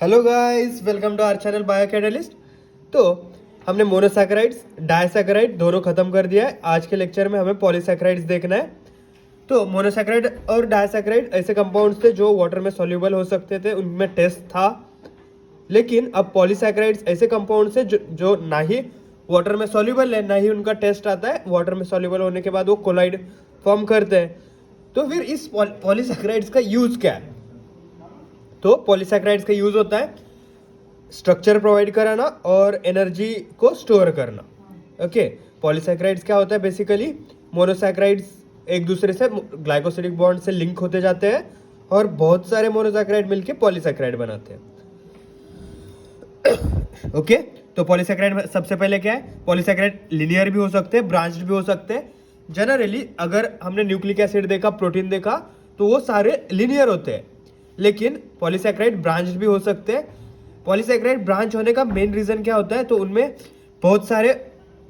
Hello guys, welcome to our channel biocatalyst. तो हमने monosaccharides डायसैकेराइड दोनों खत्म कर दिया है। आज के लेक्चर में हमें पॉलीसैकेराइड्स देखना है। तो मोनोसैकेराइड और डायसैकेराइड ऐसे कंपाउंड्स थे जो वाटर में सॉल्युबल हो सकते थे, उनमें टेस्ट था। लेकिन अब पॉलीसैकेराइड्स ऐसे कंपाउंड्स है जो ना ही वाटर में सॉल्युबल है, ना ही उनका टेस्ट आता है। वाटर में सॉल्युबल होने के बाद वो कोलाइड फॉर्म करते हैं। तो फिर इस पॉलीसैकेराइड्स का यूज क्या है? तो पॉलीसैकेराइड्स का यूज होता है स्ट्रक्चर प्रोवाइड कराना और एनर्जी को स्टोर करना। ओके, पॉलीसैकेराइड्स क्या होता है? बेसिकली मोनोसैकेराइड्स एक दूसरे से ग्लाइकोसिडिक बॉन्ड से लिंक होते जाते हैं और बहुत सारे मोनोसैकेराइड मिलके पॉलीसैकेराइड बनाते हैं। ओके, तो पॉलीसैकेराइड में सबसे पहले क्या है? पॉलीसैकेराइड लिनियर भी हो सकते हैं, ब्रांच्ड भी हो सकते हैं। जनरली अगर हमने न्यूक्लिक एसिड देखा, प्रोटीन देखा, तो वो सारे लिनियर होते हैं। लेकिन पॉलीसैकेराइड ब्रांच्ड भी हो सकते हैं। पॉलीसैकेराइड ब्रांच होने का मेन रीजन क्या होता है? तो उनमें बहुत सारे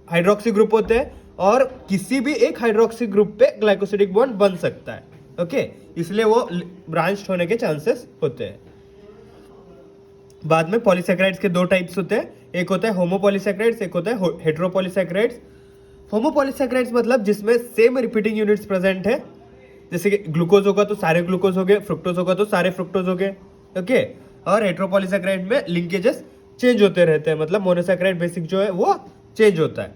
हाइड्रोक्सी ग्रुप होते हैं और किसी भी एक हाइड्रोक्सी ग्रुप पे ग्लाइकोसिडिक बॉन्ड बन सकता है। ओके, इसलिए वो ब्रांच्ड होने के चांसेस होते हैं। बाद में पॉलीसैकेराइड्स के दो टाइप्स होते हैं, एक होता है होमोपॉलीसैकेराइड्स, एक होता है हेटेरोपॉलीसैकेराइड्स। होमोपॉलीसैकेराइड्स मतलब जिसमें सेम रिपीटिंग यूनिट्स प्रेजेंट है। जैसे कि ग्लूकोज होगा तो सारे ग्लूकोज हो गए, फ्रुक्टोज होगा तो सारे फ्रुक्टोज हो गए। ओके, और हेटेरोपॉलीसैकेराइड में लिंकेजेस चेंज होते रहते हैं, मतलब मोनोसैकेराइड बेसिक जो है वो चेंज होता है।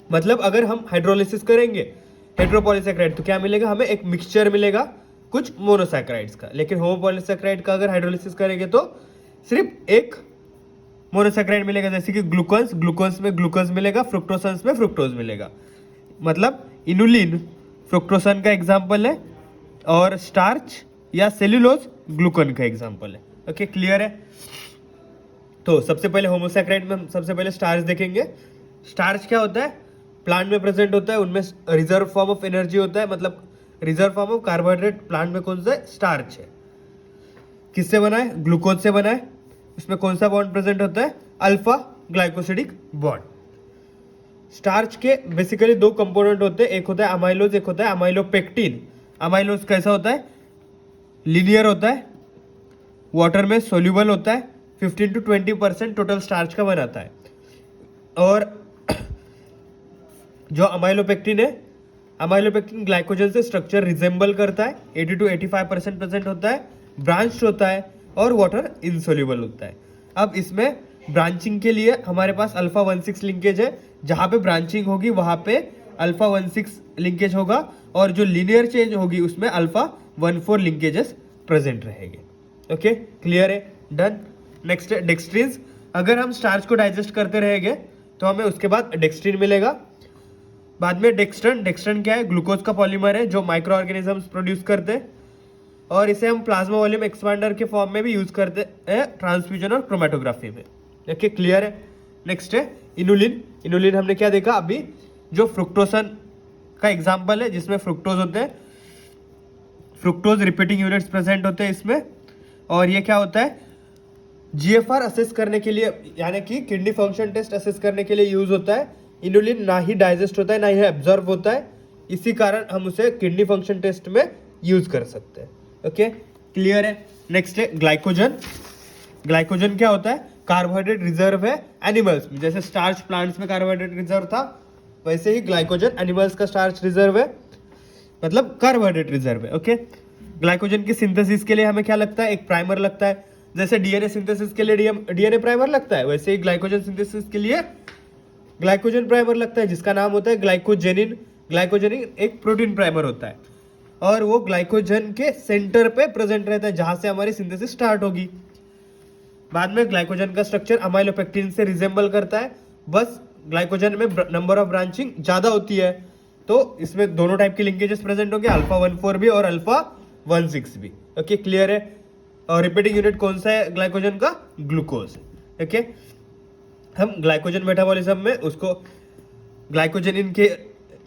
मतलब अगर हम हाइड्रोलिसिस करेंगे हेटेरोपॉलीसैकेराइड तो क्या मिलेगा? हमें एक मिक्सचर मिलेगा कुछ मोनोसैकेराइड्स का। लेकिन होमोपॉलीसैकेराइड का अगर हाइड्रोलिसिस करेंगे तो सिर्फ एक मोनोसैकेराइड मिलेगा। जैसे कि ग्लूकोज में ग्लूकोज मिलेगा, फ्रुक्टोसन्स में फ्रुक्टोज मिलेगा। मतलब इनुलिन फ्रुक्टोसन का एग्जाम्पल है और स्टार्च या सेल्यूलोज ग्लूकोन का एग्जाम्पल है। ओके, क्लियर है? तो सबसे पहले होमोसैकेराइड में हम सबसे पहले स्टार्च देखेंगे। स्टार्च क्या होता है? प्लांट में प्रेजेंट होता है, उनमें रिजर्व फॉर्म ऑफ एनर्जी होता है। मतलब reserve form of carbohydrate plant में कौन सा है? स्टार्च है। किससे बना है? ग्लूकोज से बना है। उसमें कौन सा बॉन्ड प्रेजेंट होता है? Alpha glycosidic bond. स्टार्च के बेसिकली दो कंपोनेंट होते हैं, एक होता है अमाइलोज, एक होता है अमाइलोपेक्टिन। अमाइलोज कैसा होता है? लीनियर होता है, वाटर में सोल्यूबल होता है, 15 to 20% टोटल स्टार्च का बनाता है। और जो अमाइलोपेक्टिन है, अमाइलोपेक्टिन ग्लाइकोजन से स्ट्रक्चर रिजेंबल करता है, 80 to 85% प्रेजेंट होता है, ब्रांच्ड होता है और वाटर इनसोल्यूबल होता है। अब इसमें ब्रांचिंग के लिए हमारे पास अल्फा 16 लिंकेज है। जहां पे ब्रांचिंग होगी वहां पे अल्फा 16 लिंकेज होगा और जो लीनियर चेंज होगी उसमें अल्फा 14 लिंकेजेस प्रेजेंट रहेंगे। ओके, क्लियर है? डन। नेक्स्ट है डेक्स्ट्रीन्स। अगर हम स्टार्च को डाइजेस्ट करते रहेंगे तो हमें उसके बाद डेक्स्ट्रीन मिलेगा। बाद में डेक्स्ट्रन। डेक्स्ट्रन क्या है? ग्लूकोज का पॉलीमर है जो माइक्रो ऑर्गेनिजम्स प्रोड्यूस करते हैं और इसे हम प्लाज्मा वॉल्यूम एक्सपांडर के फॉर्म में भी यूज करते हैं ट्रांसफ्यूजन और क्रोमेटोग्राफी में। ओके, क्लियर है? नेक्स्ट है इनुलिन। इनुलिन हमने क्या देखा अभी? जो फ्रुक्टोसन का एग्जाम्पल है जिसमें फ्रुक्टोज होते हैं, फ्रुक्टोज रिपीटिंग यूनिट्स प्रेजेंट होते हैं इसमें। और ये क्या होता है? जीएफआर असेस करने के लिए, यानी कि किडनी फंक्शन टेस्ट असेस करने के लिए यूज होता है। इनुलिन ना ही डाइजेस्ट होता है ना ही एब्जॉर्ब होता है, इसी कारण हम उसे किडनी फंक्शन टेस्ट में यूज कर सकते हैं। ओके, क्लियर है? नेक्स्ट है ग्लाइकोजन। ग्लाइकोजन क्या होता है? कार्बोहाइड्रेट रिजर्व है एनिमल्स में। जैसे स्टार्च प्लांट्स में कार्बोहाइड्रेट रिजर्व था, वैसे ही ग्लाइकोजन एनिमल्स का स्टार्च रिजर्व है, मतलब कार्बोहाइड्रेट रिजर्व है। ओके, ग्लाइकोजन की सिंथेसिस के लिए हमें क्या लगता है? एक प्राइमर लगता है। जैसे डीएनए सिंथेसिस के लिए डीएनए प्राइमर लगता है, वैसे ही ग्लाइकोजन सिंथेसिस के लिए ग्लाइकोजन प्राइमर लगता है जिसका नाम होता है ग्लाइकोजेनिन। ग्लाइकोजेनिन एक प्रोटीन प्राइमर होता है और वो ग्लाइकोजन के सेंटर पे प्रेजेंट रहता है जहां से हमारी सिंथेसिस स्टार्ट होगी। बाद में ग्लाइकोजन का स्ट्रक्चर अमाइलोपेक्टिन से रिजेंबल करता है, बस ग्लाइकोजन में नंबर ऑफ ब्रांचिंग ज्यादा होती है। तो इसमें दोनों टाइप के लिंकेजेस प्रेजेंट होंगे, अल्फा 14 भी और अल्फा 16 भी। ओके, क्लियर है? और रिपीटिंग यूनिट कौन सा है ग्लाइकोजन का? ग्लूकोज। ओके, हम ग्लाइकोजन मेटाबॉलिज्म में उसको ग्लाइकोजन इनके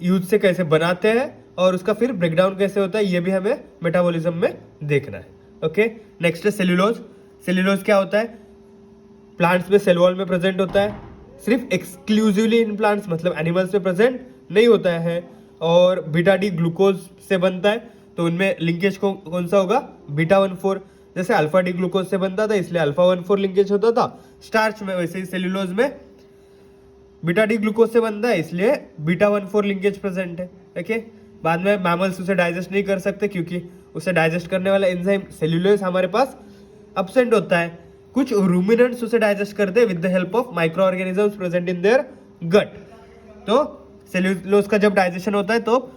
यूज से कैसे बनाते हैं और उसका फिर ब्रेकडाउन कैसे होता है ये भी हमें मेटाबॉलिज्म में देखना है। ओके, नेक्स्ट है सेल्यूलोज। सेल्यूलोज क्या होता है? प्लांट्स में सेल वॉल में प्रेजेंट होता है, सिर्फ एक्सक्लूसिवली इन प्लांट्स, मतलब एनिमल्स में प्रेजेंट नहीं होता है। और बीटा डी ग्लूकोज से बनता है, तो उनमें लिंकेज कौन सा होगा, बीटा 1,4। जैसे अल्फा डी ग्लूकोज से बनता था इसलिए अल्फा 1,4 लिंकेज होता था स्टार्च में, वैसे ही सेल्यूलोज में बीटा डी ग्लूकोज से बनता है इसलिए बीटा 1,4 लिंकेज प्रेजेंट है। ओके, बाद में मैमल्स उसे डाइजेस्ट नहीं कर सकते क्योंकि उसे डाइजेस्ट करने वाला एंजाइम सेल्यूलोज हमारे पास अब्सेंट होता है। कुछ रूमिनेंट्स उसे डाइजेस्ट करते हैं with the help of micro organisms present in their gut. तो सेल्यूलोज का जब डाइजेशन होता है तो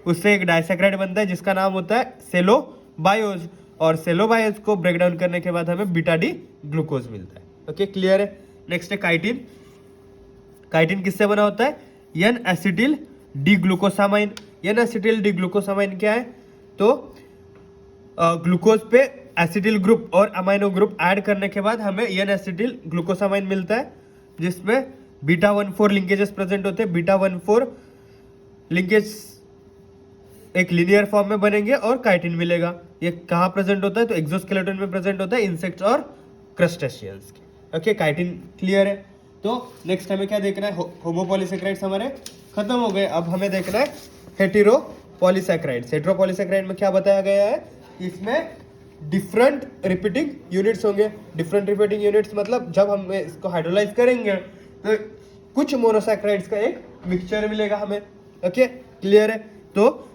उससे एक डाइसैकेराइड बनता है जिसका नाम होता है सेलोबायोज, और सेलोबायोज को ब्रेक डाउन करने के बाद हमें बीटा डी ग्लूकोज मिलता है। ओके, क्लियर है। नेक्स्ट है काइटिन। काइटिन किससे बना होता है, N acetyl D glucosamine. N acetyl D glucosamine क्या है, तो ग्लूकोज पे एसिटिल ग्रुप और अमाइनो ग्रुप ऐड करने के बाद हमें एन एसिटिल ग्लूकोसामाइन मिलता है जिसमें बीटा 1,4 लिंकेजेस प्रेजेंट होते हैं। बीटा 1,4 लिंकेज एक लीनियर फॉर्म में बनेंगे और काइटिन मिलेगा। ये कहाँ प्रेजेंट होता है, तो एक्सोस्केलेटन में प्रेजेंट होता है इंसेक्ट्स और क्रस्टेशियंस के। ओके, काइटिन क्लियर है। तो नेक्स्ट हमें क्या देखना है, होमोपॉलीसेक्राइड्स हमारे खत्म हो गए। अब हमें देखना है हेटेरोपॉलीसेक्राइड्स। हेटेरोपॉलीसेक्राइड में क्या बताया गया है, इसमें डिफरेंट रिपीटिंग यूनिट्स होंगे। डिफरेंट रिपीटिंग यूनिट्स मतलब जब हम इसको हाइड्रोलाइज करेंगे तो कुछ मोनोसैक्राइड्स का एक मिक्सचर मिलेगा हमें। ओके, क्लियर है। तो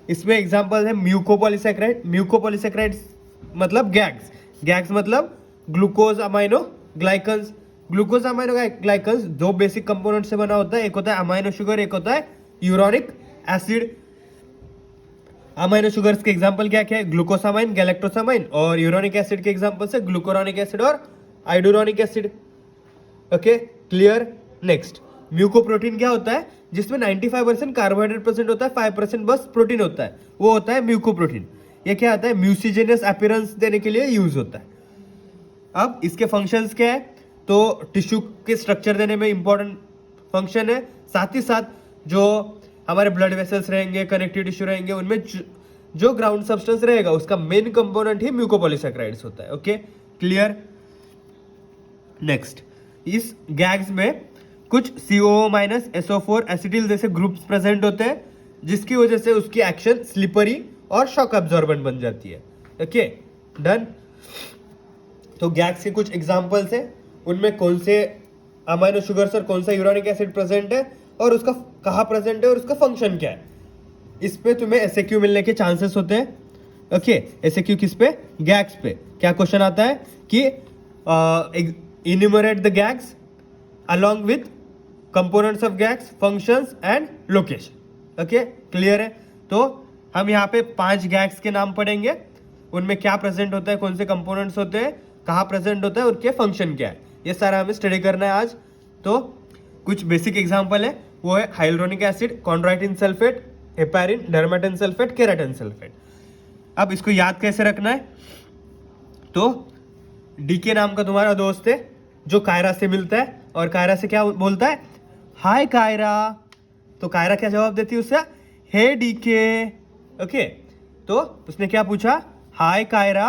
इसमें एग्जांपल है म्यूकोपॉलीसैक्राइड। म्यूकोपॉलीसैक्राइड्स मतलब गैग्स। गैग्स मतलब ग्लूकोज अमाइनो ग्लाइकन्स। ग्लूकोज अमाइनो ग्लाइकन्स दो बेसिक कंपोनेंट से बना होता है, एक होता है अमाइनो शुगर, एक होता है यूरोनिक एसिड। अमाइनो शुगर्स के एग्जांपल क्या क्या है, ग्लूकोसामाइन, गैलेक्टोसामाइन, और यूरोनिक एसिड के एग्जांपल से ग्लूकोरोनिक एसिड और iduronic acid. Okay, clear. Next, mucoprotein क्या होता है, जिसमें 95% कार्बोहाइड्रेट प्रेजेंट होता है, 5% बस प्रोटीन होता है, वो होता है म्यूकोप्रोटीन। ये क्या आता है, म्यूसिजेनियस अपीयरेंस देने के लिए यूज होता है। अब इसके फंक्शंस क्या है, तो टिश्यू के स्ट्रक्चर देने में इंपॉर्टेंट फंक्शन है, साथ ही साथ जो हमारे ब्लड वेसल्स रहेंगे, कनेक्टिव टिश्यू रहेंगे, उनमें जो ग्राउंड सब्सटेंस रहेगा उसका मेन कंपोनेंट ही म्यूकोपॉलीसैकेराइड्स होता है। Okay, clear. नेक्स्ट, इस गैग्स में कुछ COO- SO4 एसिटिल जैसे ग्रुप्स प्रेजेंट होते हैं जिसकी वजह से उसकी एक्शन स्लिपरी और शॉक एब्जॉर्बेंट बन जाती है। Okay, done. तो गैग्स के कुछ एग्जांपल्स हैं, उनमें कौन से अमाइनो शुगर्स और कौन सा यूरोनिक एसिड प्रेजेंट है और उसका कहाँ प्रेजेंट है और उसका फंक्शन क्या है। इस पे तुम्हें SAQ मिलने के चांसेस होते हैं। ओके, SAQ किस पे, गैग्स पे। क्या क्वेश्चन आता है कि enumerate the gags along with components of gags, functions and location. Okay, clear है। तो हम यहाँ पे 5 गैग्स के नाम पढ़ेंगे, उनमें क्या प्रेजेंट होता है, कौन से कंपोनेंट्स होते हैं, कहाँ प्रेजेंट होता है, उनके फंक्शन क्या है, ये सारा हमें स्टडी करना है आज। तो कुछ बेसिक एग्जांपल है, वो है hyaluronic acid, chondroitin sulphate, heparin, dermatan sulphate, keratin sulphate. अब इसको याद कैसे रखना है, तो डीके नाम का तुम्हारा दोस्त है जो कायरा से मिलता है और कायरा से क्या बोलता है, हाय कायरा। तो कायरा क्या जवाब देती है उससे, हे डीके। ओके, तो उसने क्या पूछा, हाय कायरा,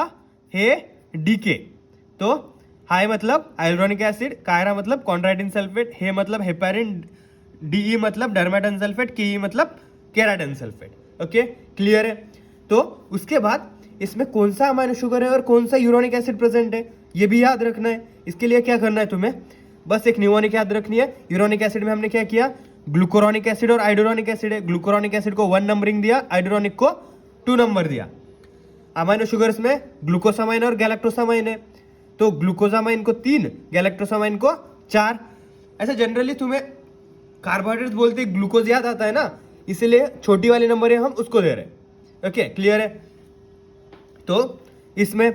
हे डीके। तो हाय मतलब हाइलुरोनिक एसिड, कायरा मतलब कॉन्ड्राइटिन सल्फेट, हे मतलब हेपारिन, डीई मतलब डर्मेटिन सल्फेट, केई मतलब केराटिन सल्फेट। ओके, क्लियर है। तो उसके बाद इसमें कौन सा अमाइनो शुगर है और कौन सा यूरोनिक एसिड प्रेजेंट है ये भी याद रखना है। इसके लिए क्या करना है तुम्हें, बस एक न्यूमोनिक याद रखनी है। यूरोनिक एसिड में हमने क्या किया, ग्लूकोरोनिक एसिड और आइडोरोनिक एसिड है। ग्लूकोरोनिक एसिड को 1 नंबरिंग दिया, आइडोरोनिक को 2 नंबर दिया। अमाइनो शुगर्स में ग्लूकोसामाइन और गैलेक्टोसामाइन है, तो ग्लूकोसामाइन को 3, गैलेक्टोसामाइन को 4। ऐसा जनरली तुम्हें कार्बोहाइड्रेट बोलते ग्लूकोज याद आता है ना, इसीलिए छोटी वाली नंबर है हम उसको दे रहे हैं। ओके, क्लियर है। तो इसमें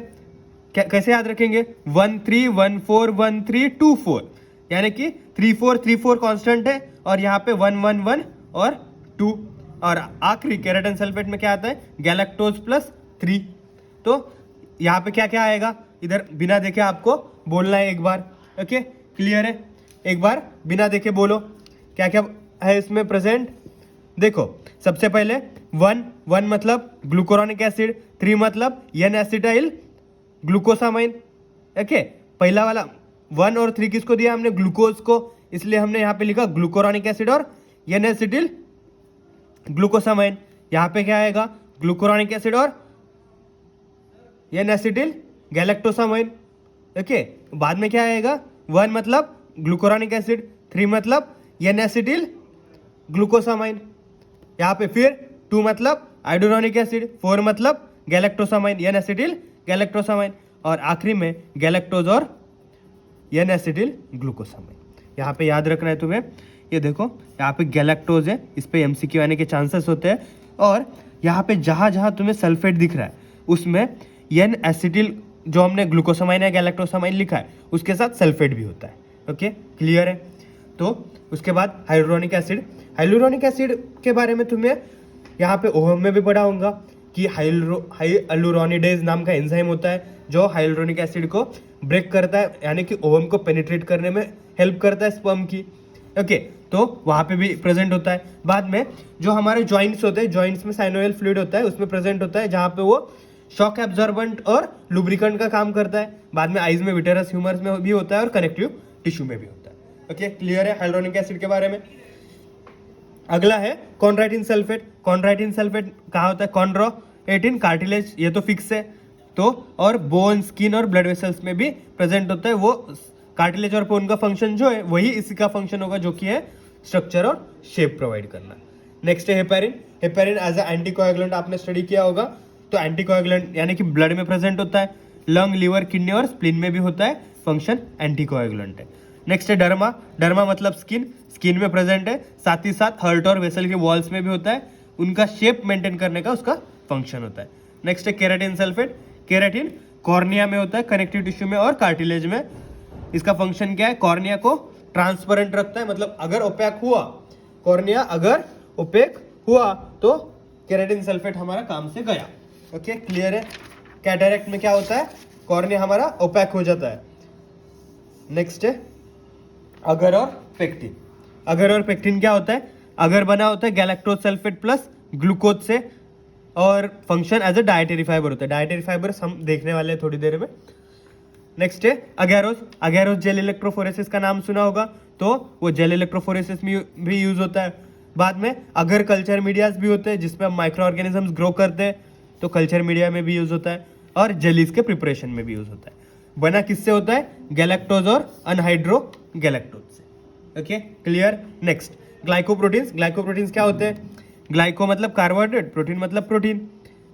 कैसे याद रखेंगे, 1 3 1 4 1 3 2 4, यानी कि 3 4 3 4 कांस्टेंट है और यहाँ पे 1 1 1 और 2, और आखिरी केराटिन सल्फेट में क्या आता है, गैलेक्टोज प्लस 3। तो यहाँ पे क्या क्या आएगा, इधर बिना देखे आपको बोलना है एक बार। ओके, क्लियर है। एक बार बिना देखे बोलो क्या क्या है इसमें प्रेजेंट। देखो, सबसे पहले 1 मतलब ग्लूकोरोनिक एसिड, 3 मतलब एन एसिटाइल ग्लूकोसामाइन। ओके, पहला वाला 1 और 3 किसको दिया हमने, ग्लूकोज को, इसलिए हमने यहाँ पे लिखा ग्लूकोरोनिक एसिड और एन एसिटिल ग्लूकोसामाइन। यहाँ पे क्या आएगा, ग्लूकोरॉनिक एसिड और एन एसिटिल गैलेक्टोसामाइन। ओके, बाद में क्या आएगा, 1 मतलब ग्लूकोरॉनिक एसिड, 3 मतलब एन एसिटिल ग्लूकोसामाइन, यहाँ पे फिर 2 मतलब आइडोरोनिक एसिड, 4 मतलब गैलेक्टोसामाइन एन एसिटिल गैलेक्टोसामाइन, और आखिरी में गैलेक्टोज और एन एसिटिल ग्लूकोसामाइन। यहाँ पे याद रखना है तुम्हें, ये देखो यहाँ पे गैलेक्टोज है, इस पे एमसीक्यू आने के चांसेस होते हैं, और यहाँ पे जहाँ जहाँ तुम्हें सल्फेट दिख रहा है उसमें एन एसिटिल जो हमने ग्लूकोसामाइन या गैलेक्टोसामाइन लिखा है उसके साथ सल्फेट भी होता है। ओके, क्लियर है। तो उसके बाद हाइलुरोनिक एसिड। हाइलुरोनिक एसिड के बारे में तुम्हें यहाँ पे ओहम में भी पढ़ा होगा कि हाइलुरोनिडेज नाम का एंजाइम होता है जो हाइलुरोनिक एसिड को ब्रेक करता है, यानी कि ओहम को पेनिट्रेट करने में हेल्प करता है स्पर्म की। ओके, तो वहाँ पे भी प्रेजेंट होता है। बाद में जो हमारे जॉइंट्स होते हैं, जॉइंट्स में साइनोवियल फ्लूइड होता है, उसमें प्रेजेंट होता है, जहाँ पे वो शॉक एब्जॉर्बेंट और लुब्रिकेंट का काम करता है। बाद में आइज में, विटेरस ह्यूमरस में भी होता है और कनेक्टिव टिश्यू में भी होता है। ओके, क्लियर है हाइलुरोनिक एसिड के बारे में। अगला है कॉन्ड्राइटिन सल्फेट। कॉन्ड्राइटिन सल्फेट कहाँ होता है, कॉन्ड्रोएटिन कार्टिलेज, ये तो फिक्स है। तो और बोन, स्किन और ब्लड वेसल्स में भी प्रेजेंट होता है। वो कार्टिलेज और बोन का फंक्शन जो है वही इसी का फंक्शन होगा, जो कि है स्ट्रक्चर और शेप प्रोवाइड करना। नेक्स्ट है heparin. Heparin as a anticoagulant आपने स्टडी किया होगा, तो एंटीकोएगुलेंट यानी कि ब्लड में प्रेजेंट होता है, लंग, लिवर, किडनी और स्प्लीन में भी होता है, फंक्शन एंटीकोएगुलेंट है। नेक्स्ट है डर्मा। डर्मा मतलब स्किन, स्किन में प्रेजेंट है, साथ ही साथ हर्ट और वेसल के वॉल्स में भी होता है, उनका शेप मेंटेन करने का उसका फंक्शन होता है। नेक्स्ट है केराटिन सल्फेट। केराटिन कॉर्निया में होता है, कनेक्टिव टिश्यू में और कार्टिलेज में। इसका फंक्शन क्या है, कॉर्निया को ट्रांसपेरेंट रखता है, मतलब अगर ओपेक हुआ कॉर्निया, अगर ओपेक हुआ तो केराटिन सल्फेट हमारा काम से गया। ओके, क्लियर है। कैटरेक्ट में क्या होता है, कॉर्निया हमारा ओपेक हो जाता है। नेक्स्ट है अगर और पेक्टिन। अगर और पेक्टिन क्या होता है, अगर बना होता है गैलेक्टोज सल्फेट प्लस ग्लूकोज से, और function as a dietary fibre होता है। डाइटरी फाइबर हम देखने वाले हैं थोड़ी देर में। नेक्स्ट है अगैरोस। अगैरोस जेल इलेक्ट्रोफोरेसिस का नाम सुना होगा, तो वो जेल इलेक्ट्रोफोरेसिस में भी यूज होता है। बाद में अगर कल्चर मीडियाज भी होते हैं जिसमें हम माइक्रो ऑर्गेनिजम्स ग्रो करते हैं, तो कल्चर मीडिया में भी यूज होता है, और जेलीज के प्रिपरेशन में भी यूज होता है। बना किससे होता है, गैलेक्टोज और अनहाइड्रो गैलेक्टोज से। Okay, clear. Next glycoproteins. Glycoproteins क्या होते हैं, ग्लाइको मतलब कार्बोहाइड्रेट, प्रोटीन मतलब प्रोटीन।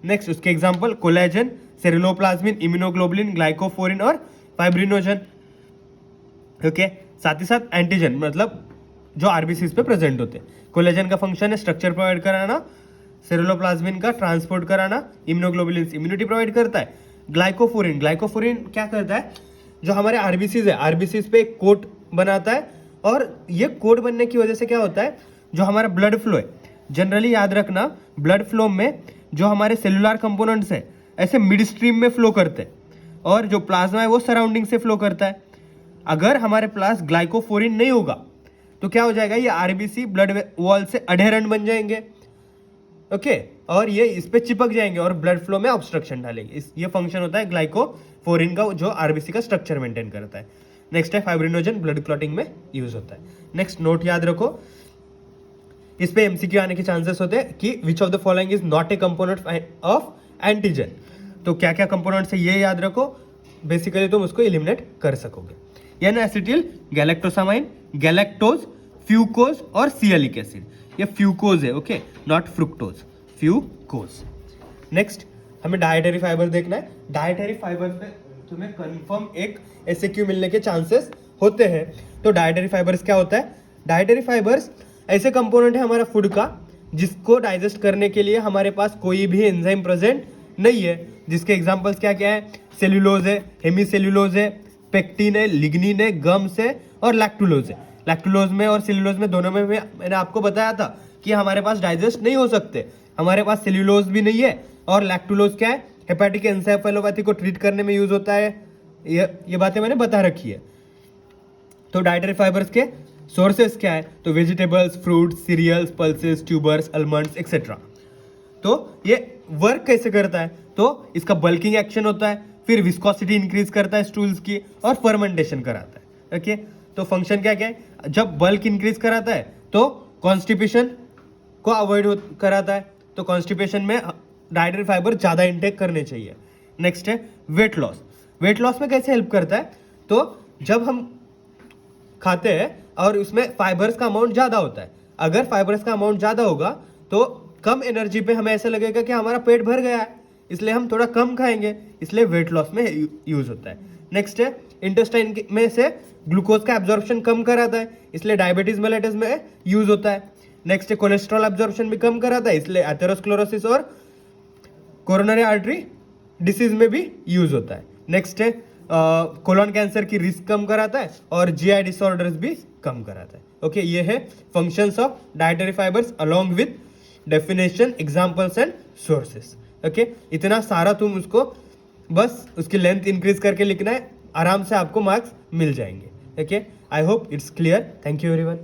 नेक्स्ट उसके एग्जांपल कोलेजन, सेरुलोप्लाज्मिन, इम्यूनोग्लोबुलिन, ग्लाइकोफोरिन और फाइब्रिनोजन। ओके, साथ ही साथ एंटीजन मतलब जो आरबीसीज पे प्रेजेंट होते हैं। कोलेजन का फंक्शन है स्ट्रक्चर प्रोवाइड कराना, सेरुलोप्लाज्मिन का ट्रांसपोर्ट कराना, इम्यूनोग्लोबुलिन इम्यूनिटी प्रोवाइड करता है। ग्लाइकोफोरिन, ग्लाइकोफोरिन क्या करता है, जो हमारे आरबीसीज है, आरबीसीज पे एक कोट बनाता है, और ये कोट बनने की वजह से क्या होता है, जो हमारा ब्लड फ्लो है, जनरली याद रखना ब्लड फ्लो में जो हमारे सेलुलर कंपोनेंट्स है ऐसे मिड स्ट्रीम में फ्लो करते हैं, और जो प्लाज्मा है वो सराउंडिंग से फ्लो करता है। अगर हमारे पास ग्लाइकोफोरिन नहीं होगा तो क्या हो जाएगा, ये आरबीसी ब्लड वॉल से अडेरेंट बन जाएंगे। ओके, और ये इस पे चिपक जाएंगे और ब्लड फ्लो में ऑब्स्ट्रक्शन डालेंगे। ये फंक्शन होता है ग्लाइकोफोरिन का, जो आरबीसी का स्ट्रक्चर मेंटेन करता है। नेक्स्ट है फाइब्रिनोजन, ब्लड क्लॉटिंग में यूज होता है। नेक्स्ट नोट याद रखो, इस पे एमसीक्यू आने के चांसेस होते हैं कि which of the following is not a component of antigen. तो क्या क्या कंपोनेंट्स है ये याद रखो, बेसिकली तुम उसको एलिमिनेट कर सकोगे। एन एसिटिल गैलेक्टोसामाइन, गैलेक्टोज, फ्यूकोज और सियलिक एसिड। ये फ्यूकोज है, okay, not fructose, fucose. Next हमें डाइटरी फाइबर देखना है। डाइटरी फाइबर पे तुम्हें कंफर्म एक एसएक्यू मिलने के चांसेस होते हैं। तो डाइटरी फाइबर्स क्या होता है, डाइटरी फाइबर्स ऐसे कंपोनेंट है हमारा फूड का जिसको डाइजेस्ट करने के लिए हमारे पास कोई भी एंजाइम प्रेजेंट नहीं है। जिसके एग्जांपल्स क्या क्या है, सेल्यूलोज है, हेमीसेल्यूलोज है, पेक्टिन है, लिग्निन है, गम्स है और लैक्टुलोज है। लैक्टुलोज में और सेल्यूलोज में दोनों में मैंने आपको बताया था कि हमारे पास डाइजेस्ट नहीं हो सकते, हमारे पास सेल्यूलोज भी नहीं है, और लैक्टुलोज क्या है, हेपेटिक एन्सेफेलोपैथी को ट्रीट करने में यूज होता है। ये बातें मैंने बता रखी है। तो डाइटरी फाइबर्स के सोर्सेस क्या है, तो vegetables, fruits, cereals, pulses, tubers, almonds etcetera. तो ये वर्क कैसे करता है, तो इसका बल्किंग एक्शन होता है, फिर विस्कोसिटी इंक्रीज करता है स्टूल्स की, और फर्मेंटेशन कराता है। ओके, तो फंक्शन क्या क्या है, जब बल्क इंक्रीज कराता है तो कॉन्स्टिपेशन को अवॉइड कराता है। तो कॉन्स्टिपेशन में डाइटरी फाइबर ज़्यादा इंटेक करने चाहिए। नेक्स्ट है वेट लॉस। वेट लॉस में कैसे हेल्प करता है, तो जब हम खाते हैं और उसमें फाइबर्स का अमाउंट ज़्यादा होता है, अगर फाइबर्स का अमाउंट ज़्यादा होगा तो कम एनर्जी पे हमें ऐसा लगेगा कि हमारा पेट भर गया है, इसलिए हम थोड़ा कम खाएंगे, इसलिए वेट लॉस में यूज़ होता है। नेक्स्ट है इंटेस्टाइन में से ग्लूकोज का एब्जॉर्प्शन कम कराता है, इसलिए डायबिटीज मेलिटस में यूज़ होता है। नेक्स्ट है कोलेस्ट्रॉल एब्जॉर्प्शन भी कम कराता है, इसलिए एथेरोस्क्लेरोसिस और कोरोनरी आर्टरी डिसीज में भी यूज होता है। नेक्स्ट है कोलन कैंसर की रिस्क कम कराता है और जीआई डिसऑर्डर्स भी कम कराता है। ओके, ये है functions of dietary fibres along with definition, examples and sources. Okay, इतना सारा तुम उसको बस उसकी लेंथ इंक्रीज करके लिखना है, आराम से आपको मार्क्स मिल जाएंगे। Okay, I hope it's clear. Thank you everyone.